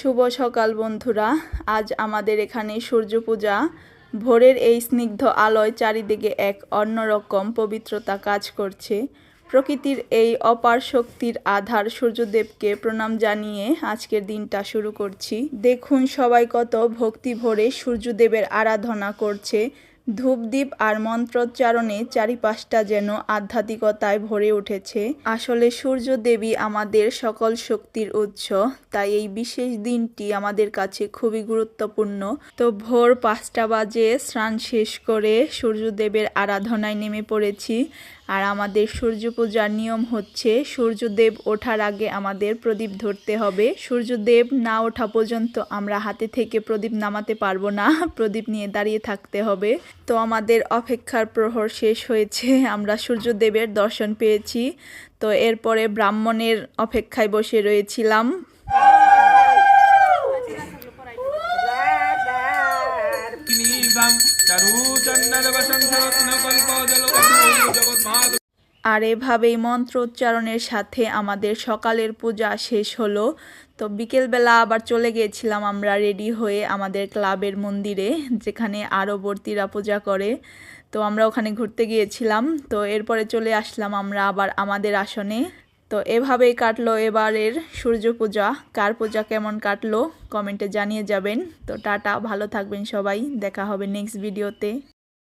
শুভ সকাল বন্ধুরা। আজ আমাদের এখানে সূর্য পূজা। ভোরের এই স্নিগ্ধ আলোয় চারিদিকে এক অন্যরকম পবিত্রতা কাজ করছে। প্রকৃতির এই অপার শক্তির আধার সূর্যদেবকে প্রণাম জানিয়ে আজকের দিনটা শুরু করছি। দেখুন সবাই কত ভক্তি ভরে সূর্যদেবের আরাধনা করছে। ধূপদীপ আর মন্ত্রোচ্চারণে চারিপাশটা যেন আধ্যাত্মিকতায় ভরে উঠেছে। আসলে সূর্য দেবী আমাদের সকল শক্তির উৎস, তাই এই বিশেষ দিনটি আমাদের কাছে খুবই গুরুত্বপূর্ণ। তো ভোর 5টা বাজে স্নান শেষ করে সূর্যদেবের আরাধনায় নেমে পড়েছি। আর আমাদের সূর্য পূজার নিয়ম হচ্ছে সূর্যদেব ওঠার আগে আমাদের প্রদীপ ধরতে হবে। সূর্যদেব না ওঠা পর্যন্ত আমরা হাতে থেকে প্রদীপ নামাতে পারবো না, প্রদীপ নিয়ে দাঁড়িয়ে থাকতে হবে। তো আমাদের অপেক্ষার প্রহর শেষ হয়েছে, আমরা সূর্যদেবের দর্শন পেয়েছি। তো এরপরে ব্রাহ্মণের অপেক্ষায় বসে রয়েছিলাম। আর এভাবেই মন্ত্র উচ্চারণের সাথে আমাদের সকালের পূজা শেষ হলো। তো বিকেলবেলা আবার চলে গিয়েছিলাম আমরা রেডি হয়ে আমাদের ক্লাবের মন্দিরে, যেখানে আরও বর্তিরা পূজা করে। তো আমরা ওখানে ঘুরতে গিয়েছিলাম। তো এরপরে চলে আসলাম আমরা আবার আমাদের আসনে। তো এভাবেই কাটলো এবারের সূর্য পূজা। কার পূজা কেমন কাটলো কমেন্টে জানিয়ে যাবেন। তো টাটা, ভালো থাকবেন সবাই, দেখা হবে নেক্সট ভিডিওতে।